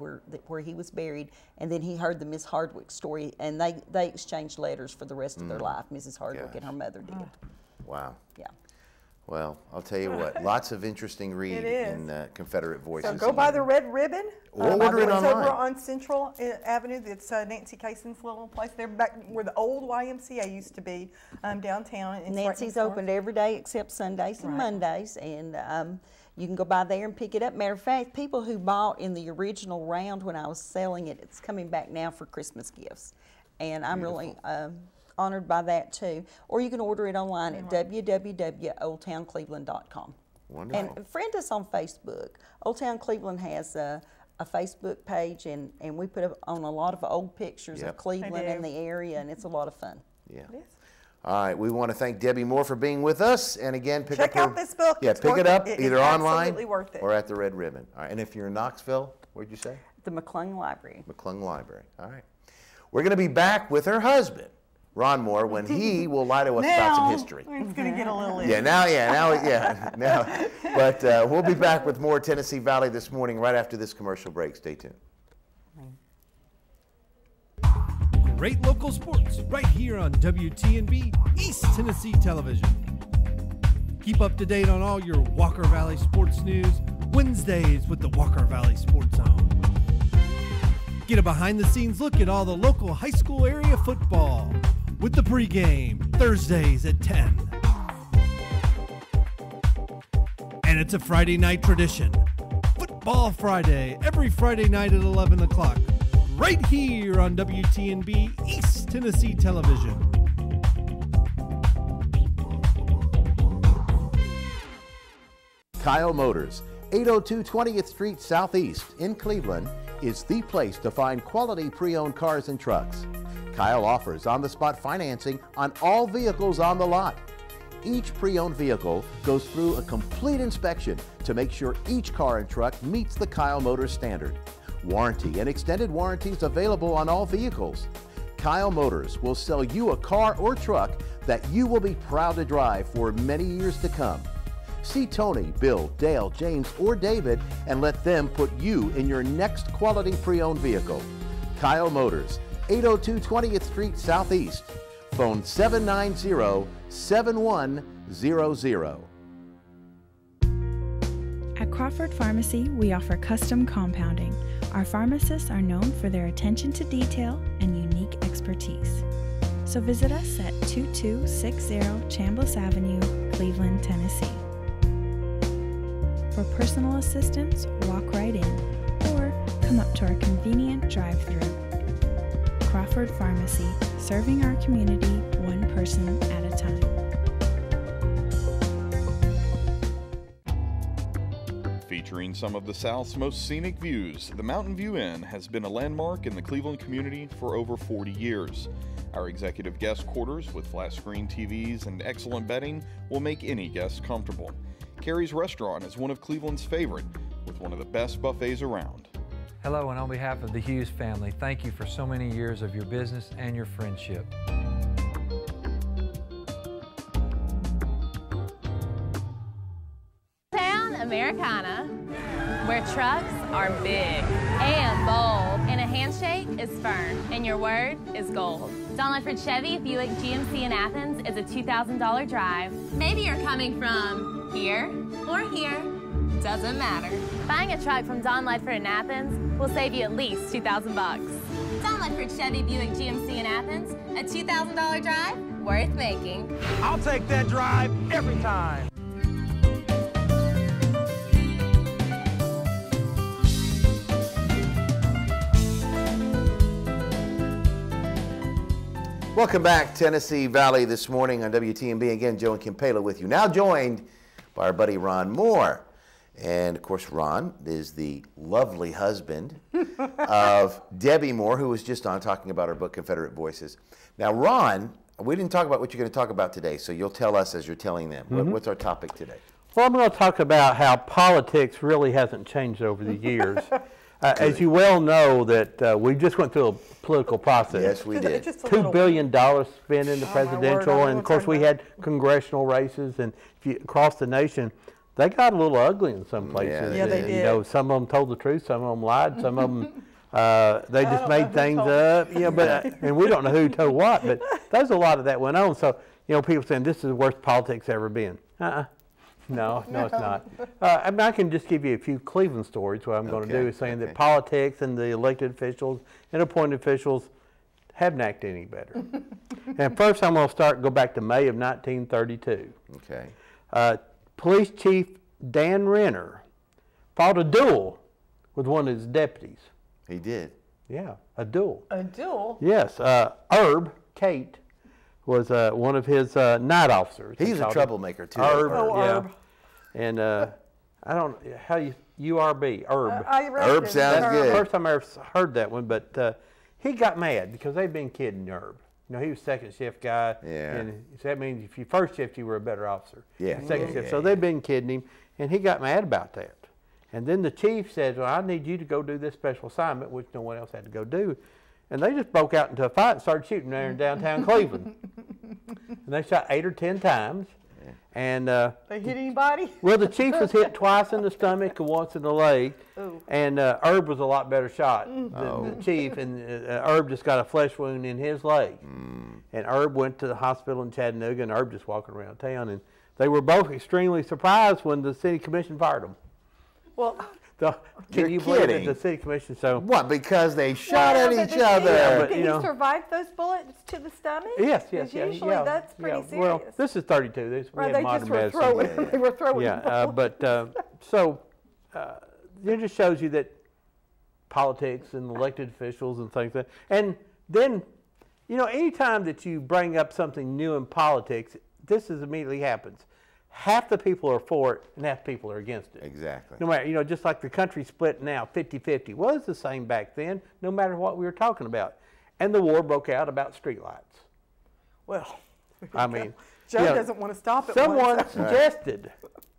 where he was buried. And then he heard the Miss Hardwick story, and they exchanged letters for the rest of their life. Mrs. Hardwick and her mother did. Wow. Yeah. Well, I'll tell you what, lots of interesting reading in Confederate Voices. So go by the Red Ribbon. Or order it online. Over on Central Avenue. It's Nancy Cason's little place there, back where the old YMCA used to be, downtown. It's Nancy's opened every day except Sundays and Mondays, and you can go by there and pick it up. Matter of fact, people who bought in the original round when I was selling it, it's coming back now for Christmas gifts. And I'm really honored by that too. Or you can order it online at www.oldtowncleveland.com. Wonderful. And friend us on Facebook. Old Town Cleveland has a Facebook page, and we put on a lot of old pictures of Cleveland and the area, and it's a lot of fun. Yeah. All right, we want to thank Debbie Moore for being with us, and again, check out this book. Yeah, pick it up either online worth it. or at the Red Ribbon. All right, and if you're in Knoxville, where'd you say? The McClung Library. McClung Library. All right. We're going to be back with her husband, Ron Moore, when he will lie to us about some history. It's going to get a little now. But we'll be back with more Tennessee Valley this morning right after this commercial break. Stay tuned. Great local sports right here on WTNB East Tennessee Television. Keep up to date on all your Walker Valley sports news Wednesdays with the Walker Valley Sports Zone. Get a behind-the-scenes look at all the local high school area football with the pregame Thursdays at 10. And it's a Friday night tradition. Football Friday, every Friday night at 11 o'clock, right here on WTNB East Tennessee Television. Kyle Motors, 802 20th Street Southeast in Cleveland, is the place to find quality pre-owned cars and trucks. Kyle offers on-the-spot financing on all vehicles on the lot. Each pre-owned vehicle goes through a complete inspection to make sure each car and truck meets the Kyle Motors standard. Warranty and extended warranties available on all vehicles. Kyle Motors will sell you a car or truck that you will be proud to drive for many years to come. See Tony, Bill, Dale, James, or David and let them put you in your next quality pre-owned vehicle. Kyle Motors, 802 20th Street Southeast. Phone 790-7100. At Crawford Pharmacy, we offer custom compounding. Our pharmacists are known for their attention to detail and unique expertise. So visit us at 2260 Chambliss Avenue, Cleveland, Tennessee. For personal assistance, walk right in or come up to our convenient drive-thru. Crawford Pharmacy, serving our community one person at a time. Featuring some of the South's most scenic views, the Mountain View Inn has been a landmark in the Cleveland community for over 40 years. Our executive guest quarters with flat screen TVs and excellent bedding will make any guest comfortable. Carrie's Restaurant is one of Cleveland's favorite, with one of the best buffets around. Hello, and on behalf of the Hughes family, thank you for so many years of your business and your friendship. Town Americana, where trucks are big and bold, and a handshake is firm, and your word is gold. Don Ledford Chevy Buick GMC in Athens is a $2,000 drive. Maybe you're coming from here or here, doesn't matter. Buying a truck from Don Ledford in Athens will save you at least $2,000 bucks. Don Ledford Chevy Buick GMC in Athens, a $2,000 drive worth making. I'll take that drive every time. Welcome back, Tennessee Valley, this morning on WTNB. Again, Joe and Kim Palo with you. Now joined by our buddy Ron Moore. And, of course, Ron is the lovely husband of Debbie Moore, who was just on talking about her book, Confederate Voices. Now, Ron, we didn't talk about what you're going to talk about today, so you'll tell us as you're telling them. What's our topic today? Well, I'm going to talk about how politics really hasn't changed over the years. As you well know, that we just went through a political process. Yes, we did. $2 billion spent in the presidential, and of course we had congressional races, and if you, across the nation, they got a little ugly in some places. Yeah, they did. You know, some of them told the truth, some of them lied, some of them they just made things up. You know, but and we don't know who told what, but there's a lot of that went on. So you know, people saying this is the worst politics ever been. No, it's not. I mean, I can just give you a few Cleveland stories. What I'm going to do is saying that politics and the elected officials and appointed officials haven't acted any better. And first I'm going to go back to May of 1932. Okay. Police Chief Dan Renner fought a duel with one of his deputies. He did? Yeah, a duel. A duel? Yes. Kate, was one of his night officers. He's a troublemaker, too. Herb. And I don't, how you, URB, Herb. Herb sounds good. First time I ever heard that one, but he got mad because they'd been kidding Herb. You know, he was second shift guy. Yeah. And so that means if you first shift, you were a better officer. Yeah. Second shift. So they'd been kidding him, and he got mad about that. And then the chief said, well, I need you to go do this special assignment, which no one else had to go do. And they just broke out into a fight and started shooting there in downtown Cleveland. And they shot 8 or 10 times. And they hit anybody? Well, the chief was hit twice in the stomach and once in the leg. Ooh. And Herb was a lot better shot than the chief. And Herb just got a flesh wound in his leg. And Herb went to the hospital in Chattanooga, and Herb just walking around town. And they were both extremely surprised when the city commission fired them. Well, can you believe it? The city commission? So what? Because they shot at each other. Yeah, but, did he survive those bullets to the stomach? Yes. Usually that's pretty serious. Well, this is 32. They just were throwing. They were throwing. Yeah, so it just shows you that politics and elected officials and things like that. And then, you know, anytime that you bring up something new in politics, this immediately happens. Half the people are for it and half the people are against it. Exactly. No matter, you know, just like the country split now, 50-50. Well, it's the same back then, no matter what we were talking about. And the war broke out about streetlights. Well, I mean, Joe doesn't want to stop it. Someone suggested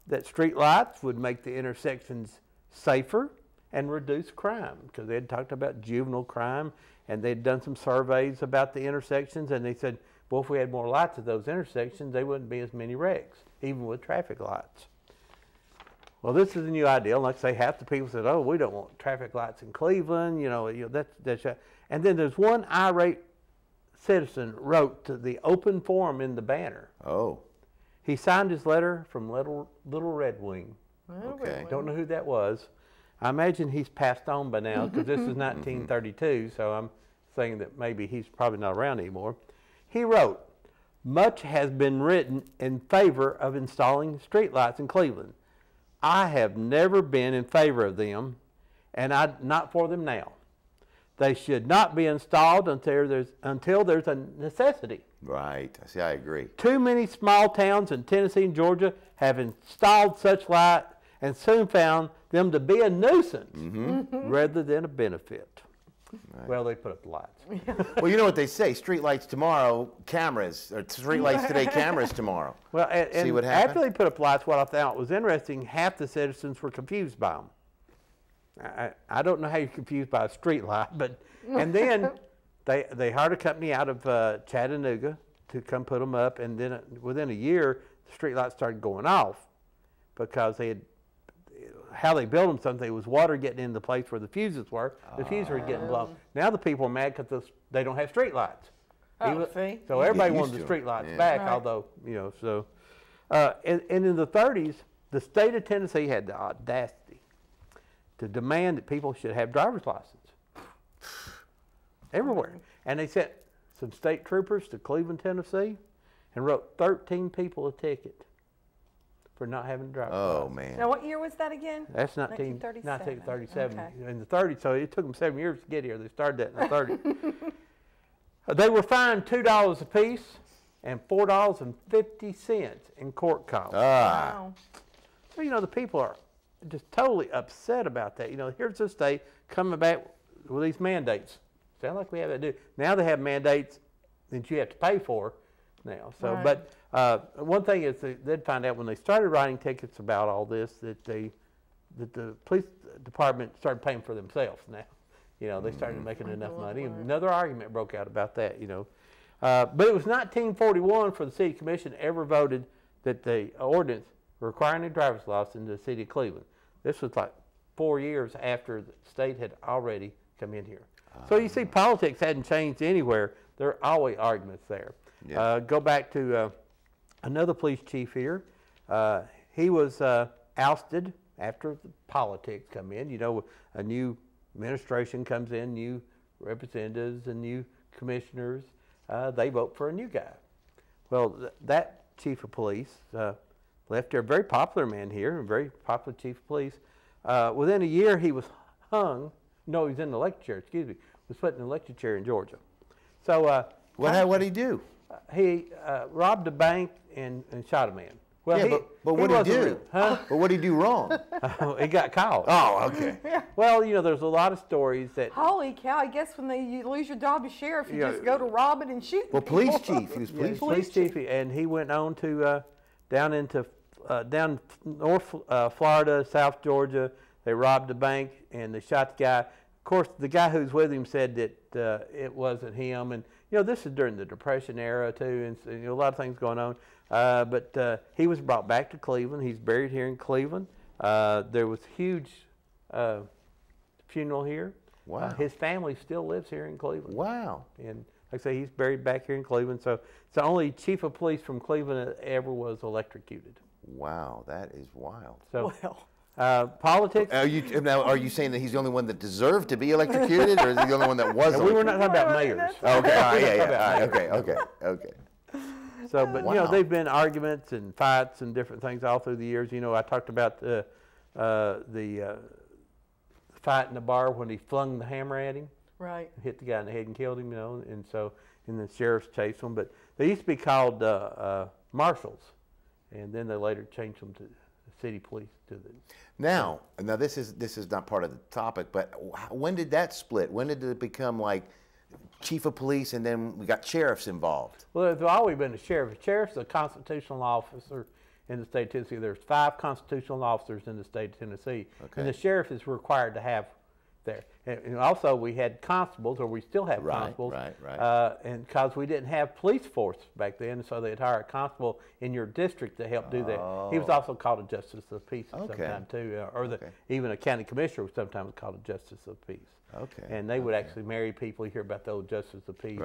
that streetlights would make the intersections safer and reduce crime, because they had talked about juvenile crime, and they'd done some surveys about the intersections, and they said, well, if we had more lights at those intersections, there wouldn't be as many wrecks, even with traffic lights. Well, this is a new idea. Like I say, half the people said, oh, we don't want traffic lights in Cleveland. You know that's And then there's one irate citizen wrote to the open forum in the banner. Oh. He signed his letter from Little Red Wing. Okay. Don't know who that was. I imagine he's passed on by now because this is 1932, so I'm saying that maybe he's probably not around anymore. He wrote, "Much has been written in favor of installing streetlights in Cleveland. I have never been in favor of them, and I'm not for them now. They should not be installed until there's a necessity." Right. See, I agree. Too many small towns in Tennessee and Georgia have installed such lights and soon found them to be a nuisance rather than a benefit. Right. Well, they put up the lights. Well, you know what they say, street lights tomorrow, cameras, or street lights today, cameras tomorrow. Well, and see what happened? after they put up lights, what I thought was interesting, half the citizens were confused by them. I don't know how you're confused by a street light, but, and then they hired a company out of Chattanooga to come put them up, and then within a year, the street lights started going off because they had, how they built them, something, it was water getting in the place where the fuses were. The fuses were getting blown. Now the people are mad because they don't have street lights. See? So everybody wanted the street lights back, although, you know, so. And in the 30s, the state of Tennessee had the audacity to demand that people should have driver's license everywhere. And they sent some state troopers to Cleveland, Tennessee, and wrote 13 people a ticket for not having a driver's license. Oh, man. Now, what year was that again? That's 1937. Okay. In the 30s, so it took them 7 years to get here. They started that in the 30s. They were fined $2 apiece and $4.50 in court costs. Wow. So, you know, the people are just totally upset about that. You know, here's the state coming back with these mandates. Sound like we have to do. Now they have mandates that you have to pay for now. So, Right. but one thing is they'd find out when they started writing tickets about all this that the police department started paying for themselves now. You know, they started making enough money. And another argument broke out about that, you know. But it was 1941 for the city commission ever voted that the ordinance requiring a driver's license in the city of Cleveland. This was like 4 years after the state had already come in here. So you see, politics hadn't changed anywhere. There are always arguments there. Yeah. Go back to another police chief here. He was ousted after the politics come in. You know, a new administration comes in, new representatives and new commissioners. They vote for a new guy. Well, that chief of police left here, a very popular man here, a very popular chief of police. Within a year, he was hung. No, he was in the electric chair, excuse me. Was put in the electric chair in Georgia. So what did he do? He robbed a bank and shot a man. Well, yeah, but what did he do? Huh? But what did he do wrong? He got caught. Oh, okay. Well, you know, there's a lot of stories that. Holy cow! I guess when you lose your job as sheriff, you just go to robbing and shooting. Well, police chief. He was police chief, and he went on to down north Florida, South Georgia. They robbed a bank and they shot the guy. Of course, the guy who's with him said that it wasn't him. And, you know, this is during the Depression era, too, and you know, a lot of things going on. But he was brought back to Cleveland. He's buried here in Cleveland. There was a huge funeral here. Wow. His family still lives here in Cleveland. Wow. And like I say, he's buried back here in Cleveland. So it's the only chief of police from Cleveland that ever was electrocuted. Wow, that is wild. So, politics. Are you saying that he's the only one that deserved to be electrocuted, or is he the only one that wasn't? We were not talking about mayors. Okay, all right, okay. So, but you know, they've been arguments and fights and different things all through the years. You know, I talked about the fight in the bar when he flung the hammer at him. Right. Hit the guy in the head and killed him. You know, and the sheriffs chased them. But they used to be called marshals, and then they later changed them to city police to the. Now this is not part of the topic, but when did that split? When did it become like chief of police and then we got sheriffs involved? Well, there's always been a sheriff. A sheriff's a constitutional officer in the state of Tennessee. There's 5 constitutional officers in the state of Tennessee, and the sheriff is required to have there. And also we had constables, or we still have constables. And because we didn't have police force back then, so they'd hire a constable in your district to help do that. He was also called a justice of the peace sometime too, or even a county commissioner was sometimes called a justice of the peace. And they would actually marry people. You hear about the old justice of the peace.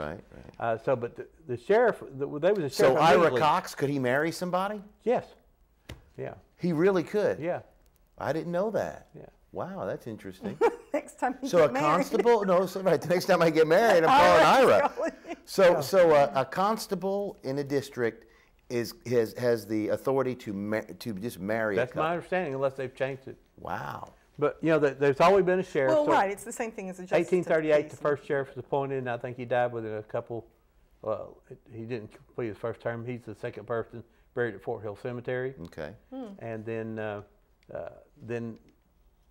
So, but the sheriff, there was a sheriff. So Ira Cox, could he marry somebody? Yes. Yeah. He really could. Yeah. I didn't know that. Yeah. Wow, that's interesting. Next time you so get a married. constable? No, so right. The next time I get married, I'm calling Ira. So a constable in a district has the authority to just marry. That's my understanding, unless they've changed it. Wow. But you know, there's always been a sheriff. Well, right. It's the same thing as a justice. 1838, the first sheriff was appointed, and I think he died within a couple. Well, he didn't complete his first term. He's the second person buried at Fort Hill Cemetery. Okay. And then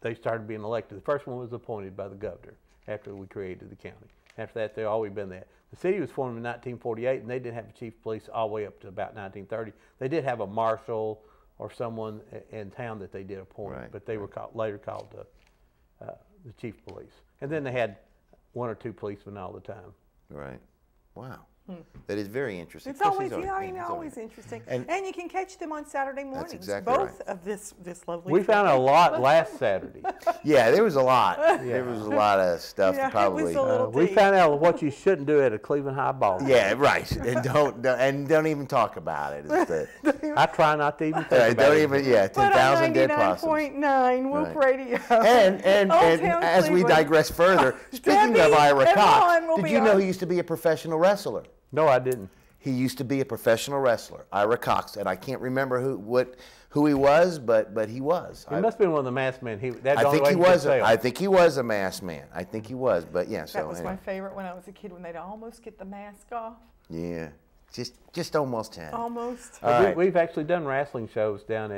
they started being elected. The first one was appointed by the governor after we created the county. After that, they've always been that. The city was formed in 1948, and they didn't have a chief of police all the way up to about 1930. They did have a marshal or someone in town that they did appoint, but they were later called the chief of police. And then they had one or two policemen all the time. Right. Wow. That is very interesting. It's always, always interesting. And you can catch them on Saturday mornings. That's exactly both of this lovely. We found a lot last Saturday. Yeah, there was a lot. There was a lot of stuff to probably. It was a little we found out what you shouldn't do at a Cleveland High ball. Yeah, right. And don't even talk about it. I try not to even think about don't it. Even 10,000 dead possums. 99.9 Whoop Radio. And as we digress further, speaking of Ira Cox, did you know he used to be a professional wrestler? No, I didn't. He used to be a professional wrestler, Ira Cox, and I can't remember who he was, but he was. He must have been one of the masked men. I think he was. I think he was a masked man. I think he was, but yeah. So that was my favorite when I was a kid, when they'd almost get the mask off. Yeah, just almost had. Almost. We've actually done wrestling shows down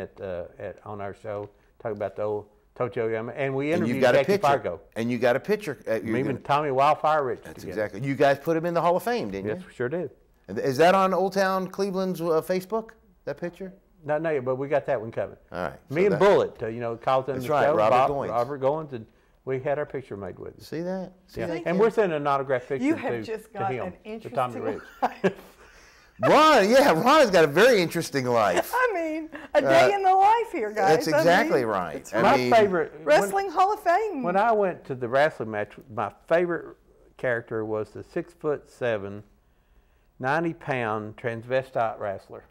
on our show, talking about the old Tocho Yama, and we interviewed Jackie Fargo. And you got a picture. Even Tommy Wildfire Rich. That's exactly. You guys put him in the Hall of Fame, didn't you? Yes, we sure did. Is that on Old Town Cleveland's Facebook? That picture? Not yet, but we got that one coming. All right. Me and Bullet, calls in the show. Robert Goins, and we had our picture made with him. See that? And we're sending an autographed picture you have to just got him, an interesting to Tommy Rich. Ron has got a very interesting life. I mean, a day in the life here, guys. That's exactly right. My favorite Wrestling Hall of Fame. When I went to the wrestling match, my favorite character was the 6'7", 90-pound transvestite wrestler.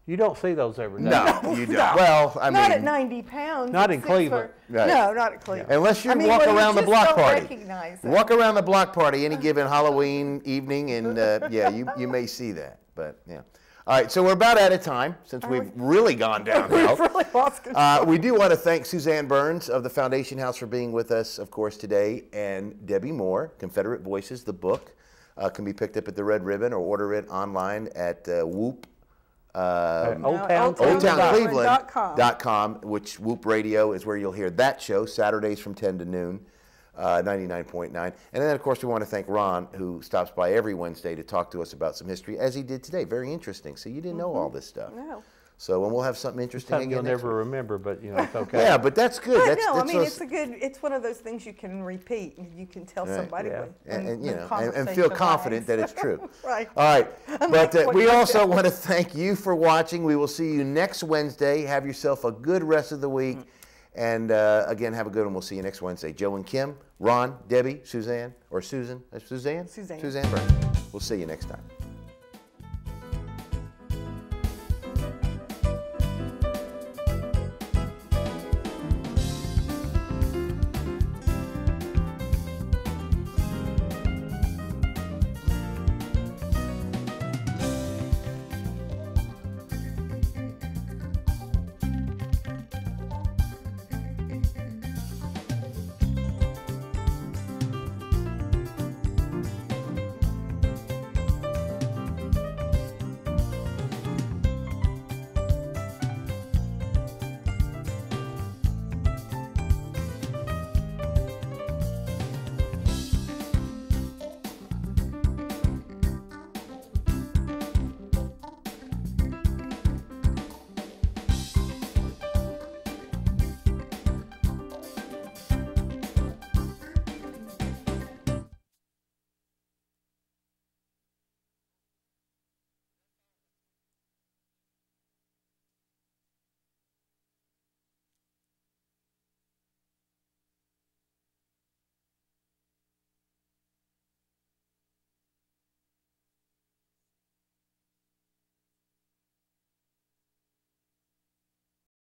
You don't see those every day. No, you don't. Well, I mean, not at 90 pounds. Not in Cleveland. Right. No, not at Cleveland. Unless you walk around the block party. Recognize walk around the block party any given Halloween evening, and you may see that. But yeah. All right, so we're about out of time since we've really gone downhill. We've really lost control. We do want to thank Suzanne Burns of the Foundation House for being with us, of course, today, and Debbie Moore, Confederate Voices, the book, can be picked up at the Red Ribbon or order it online at Whoop. OldTownCleveland.com, which Whoop Radio is where you'll hear that show Saturdays from 10 to noon, 99.9. And then, of course, we want to thank Ron, who stops by every Wednesday to talk to us about some history, as he did today. Very interesting. So you didn't know all this stuff. No. So, and we'll have something interesting again you'll next never week. remember, but it's okay. Yeah, but that's good. But no, I mean, it's one of those things you can repeat and you can tell somebody and feel confident that it's true. Right. All right. But we also want to thank you for watching. We will see you next Wednesday. Have yourself a good rest of the week. And again, have a good one. We'll see you next Wednesday. Joe and Kim, Ron, Debbie, Suzanne, or Susan. Suzanne? Suzanne. Suzanne Burns. We'll see you next time.